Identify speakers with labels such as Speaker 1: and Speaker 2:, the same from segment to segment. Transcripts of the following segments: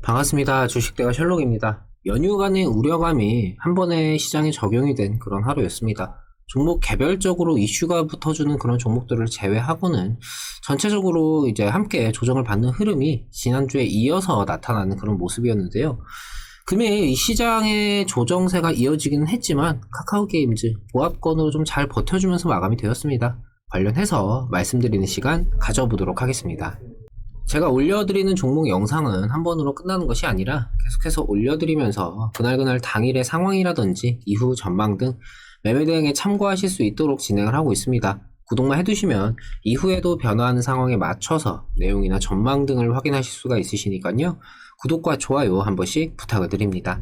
Speaker 1: 반갑습니다. 주식대가 셜록입니다. 연휴 간의 우려감이 한 번에 시장에 적용이 된 그런 하루였습니다. 종목 개별적으로 이슈가 붙어주는 그런 종목들을 제외하고는 전체적으로 이제 함께 조정을 받는 흐름이 지난주에 이어서 나타나는 그런 모습이었는데요. 금일 이 시장의 조정세가 이어지기는 했지만 카카오게임즈 보합권으로 좀 잘 버텨주면서 마감이 되었습니다. 관련해서 말씀드리는 시간 가져보도록 하겠습니다. 제가 올려드리는 종목 영상은 한 번으로 끝나는 것이 아니라 계속해서 올려드리면서 그날 당일의 상황이라든지 이후 전망 등 매매 대응에 참고하실 수 있도록 진행을 하고 있습니다. 구독만 해두시면 이후에도 변화하는 상황에 맞춰서 내용이나 전망 등을 확인하실 수가 있으시니까요. 구독과 좋아요 한 번씩 부탁을 드립니다.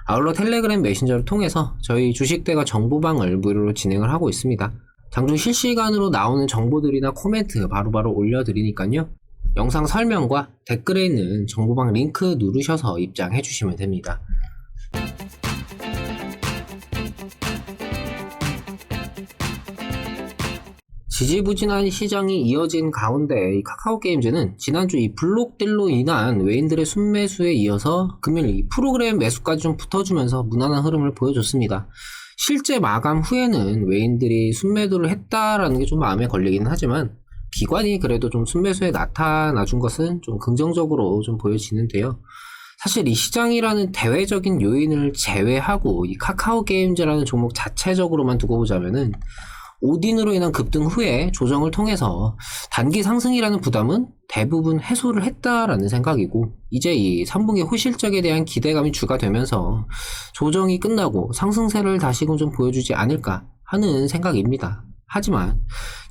Speaker 1: 아울러 텔레그램 메신저를 통해서 저희 주식대가 정보방을 무료로 진행을 하고 있습니다. 장중 실시간으로 나오는 정보들이나 코멘트 바로바로 올려드리니까요. 영상 설명과 댓글에 있는 정보방 링크 누르셔서 입장해 주시면 됩니다. 지지부진한 시장이 이어진 가운데 이 카카오게임즈는 지난주 이 블록딜로 인한 외인들의 순매수에 이어서 금일 이 프로그램 매수까지 좀 붙어주면서 무난한 흐름을 보여줬습니다. 실제 마감 후에는 외인들이 순매도를 했다라는 게 좀 마음에 걸리기는 하지만 기관이 그래도 좀 순매수에 나타나준 것은 좀 긍정적으로 좀 보여지는데요. 사실 이 시장이라는 대외적인 요인을 제외하고 이 카카오게임즈라는 종목 자체적으로만 두고 보자면은 오딘으로 인한 급등 후에 조정을 통해서 단기 상승이라는 부담은 대부분 해소를 했다라는 생각이고, 이제 이 3분기 호실적에 대한 기대감이 주가 되면서 조정이 끝나고 상승세를 다시금 좀 보여주지 않을까 하는 생각입니다. 하지만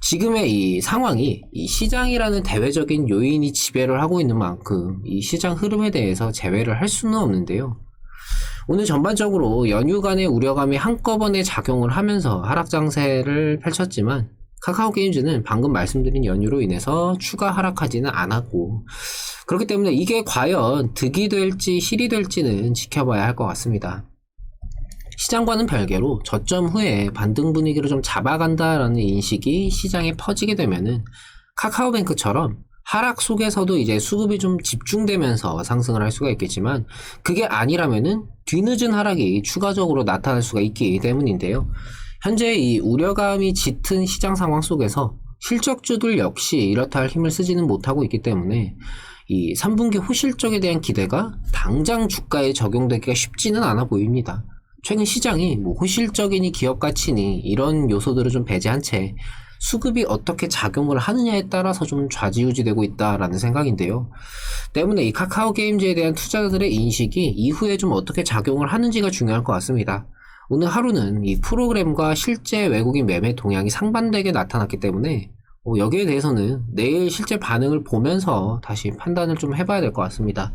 Speaker 1: 지금의 이 상황이 이 시장이라는 대외적인 요인이 지배를 하고 있는 만큼 이 시장 흐름에 대해서 제외를 할 수는 없는데요. 오늘 전반적으로 연휴 간의 우려감이 한꺼번에 작용을 하면서 하락 장세를 펼쳤지만 카카오게임즈는 방금 말씀드린 연휴로 인해서 추가 하락하지는 않았고, 그렇기 때문에 이게 과연 득이 될지 실이 될지는 지켜봐야 할 것 같습니다. 시장과는 별개로 저점 후에 반등 분위기를 좀 잡아간다라는 인식이 시장에 퍼지게 되면은 카카오뱅크처럼 하락 속에서도 이제 수급이 좀 집중되면서 상승을 할 수가 있겠지만, 그게 아니라면은 뒤늦은 하락이 추가적으로 나타날 수가 있기 때문인데요. 현재 이 우려감이 짙은 시장 상황 속에서 실적주들 역시 이렇다 할 힘을 쓰지는 못하고 있기 때문에 이 3분기 호실적에 대한 기대가 당장 주가에 적용되기가 쉽지는 않아 보입니다. 최근 시장이 뭐 호실적이니 기업 가치니 이런 요소들을 좀 배제한 채 수급이 어떻게 작용을 하느냐에 따라서 좀 좌지우지되고 있다라는 생각인데요. 때문에 이 카카오게임즈에 대한 투자자들의 인식이 이후에 좀 어떻게 작용을 하는지가 중요할 것 같습니다. 오늘 하루는 이 프로그램과 실제 외국인 매매 동향이 상반되게 나타났기 때문에 여기에 대해서는 내일 실제 반응을 보면서 다시 판단을 좀 해봐야 될 것 같습니다.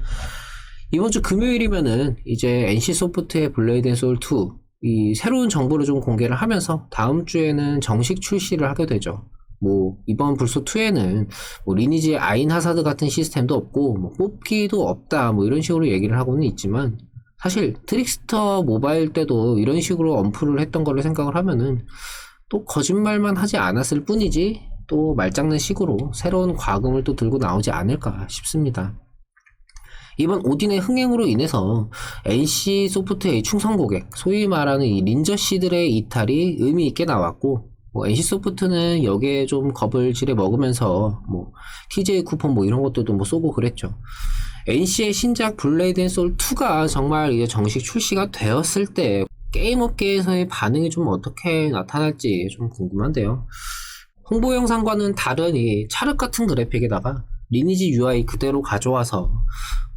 Speaker 1: 이번 주 금요일이면은 이제 NC소프트의 블레이드 앤 소울 2 이 새로운 정보를 좀 공개를 하면서 다음 주에는 정식 출시를 하게 되죠. 뭐 이번 불소 2에는 뭐 리니지의 아인 하사드 같은 시스템도 없고 뭐 뽑기도 없다 뭐 이런 식으로 얘기를 하고는 있지만, 사실 트릭스터 모바일 때도 이런 식으로 언플을 했던 거를 생각을 하면은 또 거짓말만 하지 않았을 뿐이지 또 말장난 식으로 새로운 과금을 또 들고 나오지 않을까 싶습니다. 이번 오딘의 흥행으로 인해서 NC소프트의 충성 고객, 소위 말하는 이 린저씨들의 이탈이 의미 있게 나왔고, 뭐 NC소프트는 여기에 좀 겁을 지레 먹으면서 뭐 TJ 쿠폰 뭐 이런 것들도 뭐 쏘고 그랬죠. NC의 신작 블레이드 앤 소울 2가 정말 이제 정식 출시가 되었을 때 게임 업계에서의 반응이 좀 어떻게 나타날지 좀 궁금한데요. 홍보 영상과는 다른 이 찰흙 같은 그래픽에다가 리니지 UI 그대로 가져와서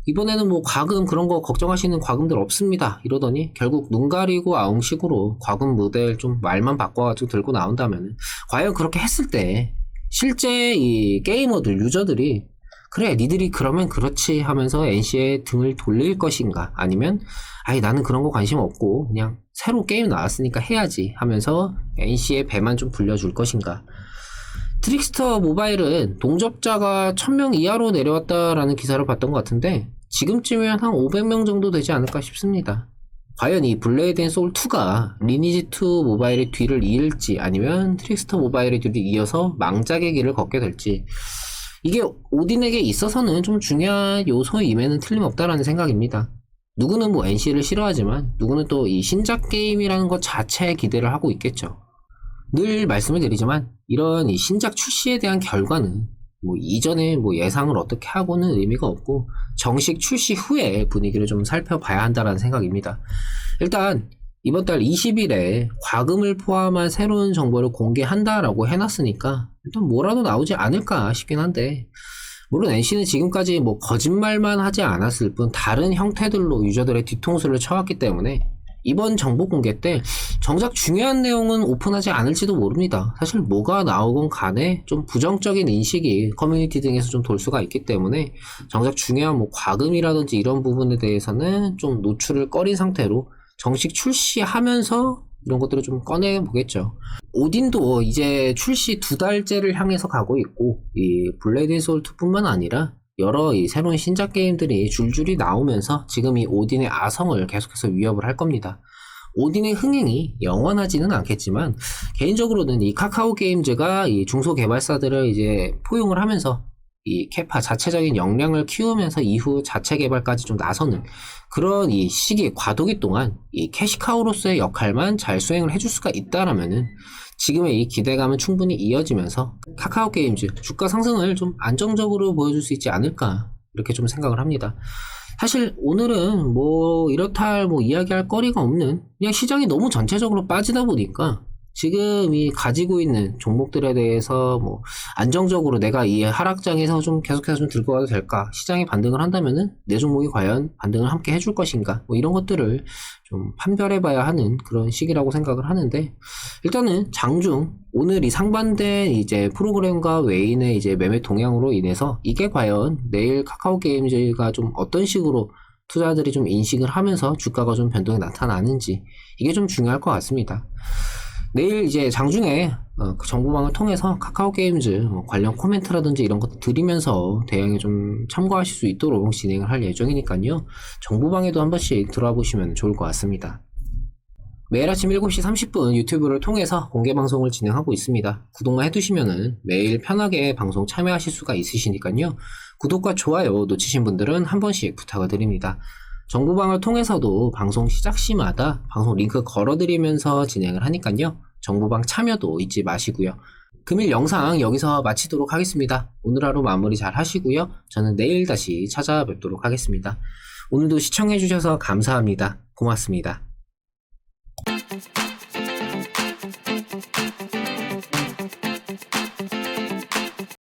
Speaker 1: 이번에는 뭐 과금 그런 거 걱정하시는 과금들 없습니다 이러더니 결국 눈 가리고 아웅식으로 과금 모델 좀 말만 바꿔가지고 들고 나온다면, 과연 그렇게 했을 때 실제 이 게이머들 유저들이 그래 니들이 그러면 그렇지 하면서 NC의 등을 돌릴 것인가, 아니면 아니 나는 그런 거 관심 없고 그냥 새로 게임 나왔으니까 해야지 하면서 NC의 배만 좀 불려줄 것인가. 트릭스터 모바일은 동접자가 1000명 이하로 내려왔다라는 기사를 봤던 것 같은데 지금쯤이면 한 500명 정도 되지 않을까 싶습니다. 과연 이 블레이드 앤 소울 2가 리니지2 모바일의 뒤를 이을지 아니면 트릭스터 모바일의 뒤를 이어서 망작의 길을 걷게 될지, 이게 오딘에게 있어서는 좀 중요한 요소임에는 틀림없다라는 생각입니다. 누구는 뭐 NC를 싫어하지만 누구는 또 이 신작 게임이라는 것 자체에 기대를 하고 있겠죠. 늘 말씀을 드리지만 이런 이 신작 출시에 대한 결과는 뭐 이전에 뭐 예상을 어떻게 하고는 의미가 없고 정식 출시 후에 분위기를 좀 살펴봐야 한다라는 생각입니다. 일단 이번 달 20일에 과금을 포함한 새로운 정보를 공개한다라고 해놨으니까 일단 뭐라도 나오지 않을까 싶긴 한데, 물론 NC는 지금까지 뭐 거짓말만 하지 않았을 뿐 다른 형태들로 유저들의 뒤통수를 쳐왔기 때문에 이번 정보 공개 때 정작 중요한 내용은 오픈하지 않을지도 모릅니다. 사실 뭐가 나오건 간에 좀 부정적인 인식이 커뮤니티 등에서 좀 돌 수가 있기 때문에 정작 중요한 뭐 과금이라든지 이런 부분에 대해서는 좀 노출을 꺼린 상태로 정식 출시하면서 이런 것들을 좀 꺼내보겠죠. 오딘도 이제 출시 2달째를 향해서 가고 있고, 이 블레이드 소울2 뿐만 아니라 여러 이 새로운 신작 게임들이 줄줄이 나오면서 지금 이 오딘의 아성을 계속해서 위협을 할 겁니다. 오딘의 흥행이 영원하지는 않겠지만 개인적으로는 이 카카오 게임즈가 이 중소개발사들을 이제 포용을 하면서 이 캐파 자체적인 역량을 키우면서 이후 자체 개발까지 좀 나서는 그런 이 시기 과도기 동안 이 캐시카우로서의 역할만 잘 수행을 해줄 수가 있다라면은 지금의 이 기대감은 충분히 이어지면서 카카오 게임즈 주가 상승을 좀 안정적으로 보여줄 수 있지 않을까, 이렇게 좀 생각을 합니다. 사실 오늘은 뭐 이렇다 할 뭐 이야기할 거리가 없는, 그냥 시장이 너무 전체적으로 빠지다 보니까 지금 이 가지고 있는 종목들에 대해서 뭐 안정적으로 내가 이 하락장에서 좀 계속해서 좀 들고 가도 될까, 시장이 반등을 한다면은 내 종목이 과연 반등을 함께 해줄 것인가, 뭐 이런 것들을 좀 판별해봐야 하는 그런 시기라고 생각을 하는데, 일단은 장중 오늘 이 상반된 이제 프로그램과 외인의 이제 매매 동향으로 인해서 이게 과연 내일 카카오 게임즈가 좀 어떤 식으로 투자들이 좀 인식을 하면서 주가가 좀 변동이 나타나는지, 이게 좀 중요할 것 같습니다. 내일 이제 장중에 그 정보방을 통해서 카카오 게임즈 관련 코멘트라든지 이런 것도 드리면서 대응에 좀 참고하실 수 있도록 진행을 할 예정이니까요. 정보방에도 한 번씩 들어와 보시면 좋을 것 같습니다. 매일 아침 7시 30분 유튜브를 통해서 공개 방송을 진행하고 있습니다. 구독만 해두시면은 매일 편하게 방송 참여하실 수가 있으시니까요. 구독과 좋아요 놓치신 분들은 한 번씩 부탁을 드립니다. 정보방을 통해서도 방송 시작 시마다 방송 링크 걸어드리면서 진행을 하니까요. 정보방 참여도 잊지 마시고요. 금일 영상 여기서 마치도록 하겠습니다. 오늘 하루 마무리 잘 하시고요. 저는 내일 다시 찾아뵙도록 하겠습니다. 오늘도 시청해주셔서 감사합니다. 고맙습니다.